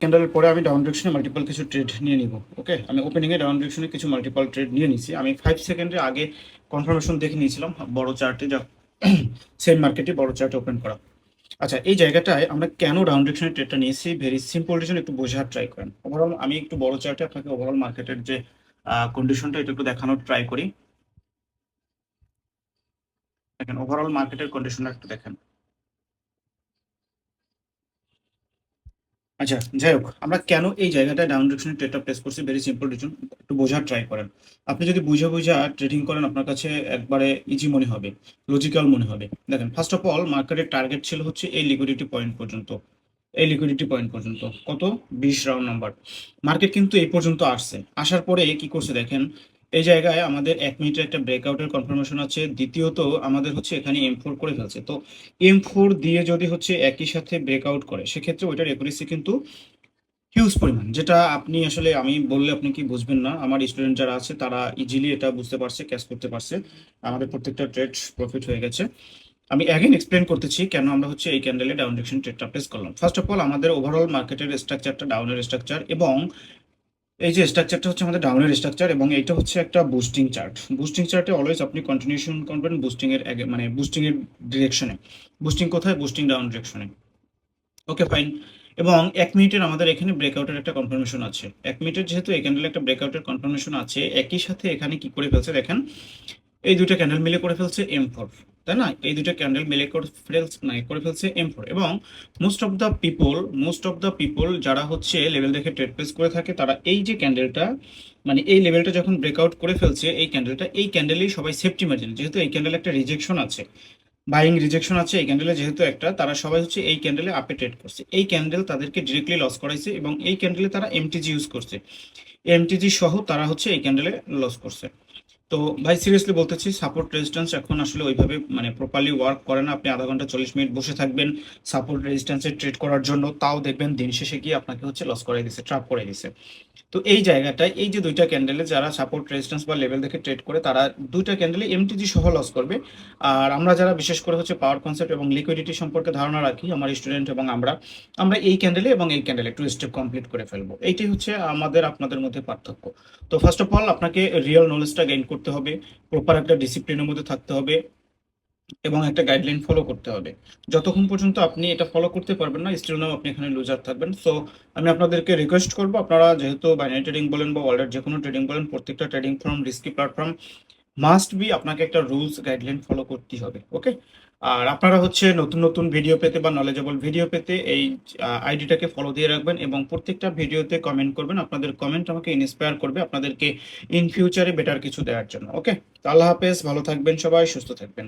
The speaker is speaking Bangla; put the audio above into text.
ক্যান্ডেলের পরে আমি ডাউন ডিরেকশনে মাল্টিপল কিছু ট্রেড নিয়ে নিব। ওকে, আমি ওপেনিংয়ে ডাউন ডিরেকশনে কিছু মাল্টিপল ট্রেড নিয়ে নিছি। আমি 5 সেকেন্ডে আগে কনফার্মেশন দেখে নিয়েছিলাম বড় চার্টে, যা সেম মার্কেটে বড় চার্টে ওপেন করা। আচ্ছা, এই জায়গাটায় আমরা কেন ডাউন ডিরেকশনের ট্রেডটা নিয়েছি, ভেরি সিম্পল রিজন, একটু বোঝার ট্রাই করেন। ওভারঅল আমি একটু বড় চার্টে আপনাকে ওভারঅল মার্কেটের যে কন্ডিশনটা এটা একটু দেখানোর ট্রাই করি। দেখেন, ওভারঅল মার্কেটের কন্ডিশনটা একটু দেখেন। আচ্ছা, যাই হোক, আমরা কেন এই জায়গাটায় ডাউন ডিরেকশনে ট্রেডটা প্লেস করছি, ভেরি সিম্পল রিজন, একটু বোঝার ট্রাই করেন। আপনি যদি বুঝা ট্রেডিং করেন, আপনার কাছে একবারে ইজি মনে হবে, লজিক্যাল মনে হবে। দেখেন, ফার্স্ট অফ অল মার্কেটের টার্গেট ছিল হচ্ছে এই লিকুইডিটি পয়েন্ট পর্যন্ত। এই লিকুইডিটি পয়েন্ট পর্যন্ত কত, 20 রাউন্ড নাম্বার। মার্কেট কিন্তু এই পর্যন্ত আসছে, আসার পরে কি করছে দেখেন, এই জায়গায় আমাদের 1 মিনিটের একটা ব্রেকআউটের কনফার্মেশন আছে। দ্বিতীয়ত আমাদের হচ্ছে এখানে M4 করে ফেলছে। তো M4 দিয়ে যদি হচ্ছে একই সাথে ব্রেকআউট করে, সেক্ষেত্রে ওইটার একুরেসি কিন্তু হিউজ পরিমাণ, যেটা আপনি আসলে আমি বললে আপনি কি বুঝবেন না। আমার স্টুডেন্ট যারা আছে তারা ইজিলি এটা বুঝতে পারছে, ক্যাচ করতে পারছে। আমাদের প্রত্যেকটা ট্রেড প্রফিট হয়ে গেছে। আমি অ্যাগেন এক্সপ্লেন করতেছি কেন আমরা হচ্ছে এই ক্যান্ডেলে ডাউন ডিরেকশন ট্রেডটা প্লেস করলাম। ফার্স্ট অফ অল, আমাদের ওভারঅল মার্কেটের স্ট্রাকচারটা ডাউনের স্ট্রাকচার, এবং এই যে স্ট্রাকচারটা হচ্ছে আমাদের ডাউনের স্ট্রাকচার, এবং এইটা হচ্ছে একটা বুস্টিং চার্ট। বুস্টিং চার্টে অলওয়েজ আপনি কন্টিনিউশন করবেন বুস্টিং এর আগে, মানে বুস্টিং এর ডিরেকশনে। বুস্টিং কোথায়? বুস্টিং ডাউন ডিরেকশনে। Okay, fine. এবং 1 মিনিটের আমাদের এখানে ব্রেকআউটের একটা কনফার্মেশন আছে। 1 মিনিটের যেহেতু এই ক্যান্ডেলে একটা ব্রেকআউটের কনফার্মেশন আছে, একই সাথে এখানে কি করে ফেলছে দেখেন, এই দুইটা ক্যান্ডেল মিলে করে ফেলছে M4, তাই না? এই দুইটা ক্যান্ডেল মিলে করে ফেলছে M4। এবং মোস্ট অফ দ্য পিপল যারা হচ্ছে লেভেল দেখে ট্রেড প্লেস করে থাকে, তারা এই যে ক্যান্ডেলটা, মানে এই লেভেলটা যখন ব্রেকআউট করে ফেলছে, এই ক্যান্ডেলেই সবাই সেফটি মার্জিন, যেহেতু এই ক্যান্ডেলে একটা রিজেকশন আছে, বাইং রিজেকশন আছে এই ক্যান্ডেলে যেহেতু একটা, তারা সবাই হচ্ছে এই ক্যান্ডেলে আপে ট্রেড করছে। এই ক্যান্ডেল তাদেরকে ডিরেক্টলি লস করাইছে, এবং এই ক্যান্ডেলে তারা এমটিজি ইউজ করছে। এমটিজি সহ তারা হচ্ছে এই ক্যান্ডেলে লস করছে। তো ভাই, সিরিয়াসলি বলতেছি, সাপোর্ট রেজিস্ট্যান্স এখন আসলে ওইভাবে মানে প্রপারলি ওয়ার্ক করে না। আপনি আধা ঘন্টা 40 মিনিট বসে থাকবেন সাপোর্ট রেজিস্ট্যান্সে ট্রেড করার জন্য, তাও দেখবেন দিন শেষে গিয়ে আপনাকে হচ্ছে লস করে দিছে, ট্র্যাপ করে দিছে। তো এই জায়গাটায় এই যে দুইটা ক্যান্ডেলে যারা সাপোর্ট রেজিস্ট্যান্স বা লেভেল দেখে ট্রেড করে, তারা দুইটা ক্যান্ডেলে এমটিজি সহ লস করবে। আর আমরা যারা বিশেষ করে হচ্ছে পাওয়ার কনসেপ্ট এবং লিকুইডিটি সম্পর্কে ধারণা রাখি, আমার স্টুডেন্ট এবং আমরা, আমরা এই ক্যান্ডেলে এবং এই ক্যান্ডেলে টু স্টেপ কমপ্লিট করে ফেলবো। এইটাই হচ্ছে আমাদের আপনাদের মধ্যে পার্থক্য। তো ফার্স্ট অফ অল আপনাকে রিয়েল নলেজটা গেইন করতে হবে, প্রপার একটা ডিসিপ্লিনের মধ্যে থাকতে হবে, এবং একটা গাইডলাইন ফলো করতে হবে। যতক্ষণ পর্যন্ত আপনি এটা ফলো করতে পারবেন না, স্টিল নাও আপনি এখানে লুজার থাকবেন। সো আমি আপনাদেরকে রিকোয়েস্ট করবো, আপনারা যেহেতু বাইনারি ট্রেডিং বলেন বা ওয়ার্ল্ডের যে কোনো ট্রেডিং বলেন, প্রত্যেকটা trading form, risky platform, must be আপনাকে একটা রুলস গাইডলাইন ফলো করতেই হবে। ওকে, আর আপনারা হচ্ছে নতুন নতুন ভিডিও পেতে বা নলেজেবল ভিডিও পেতে এই আইডিটাকে ফলো দিয়ে রাখবেন, এবং প্রত্যেকটা ভিডিওতে কমেন্ট করবেন। আপনাদের কমেন্ট আমাকে ইন্সপায়ার করবে আপনাদেরকে ইন ফিউচারে বেটার কিছু দেওয়ার জন্য। ওকে, আল্লাহ হাফেজ, ভালো থাকবেন সবাই, সুস্থ থাকবেন।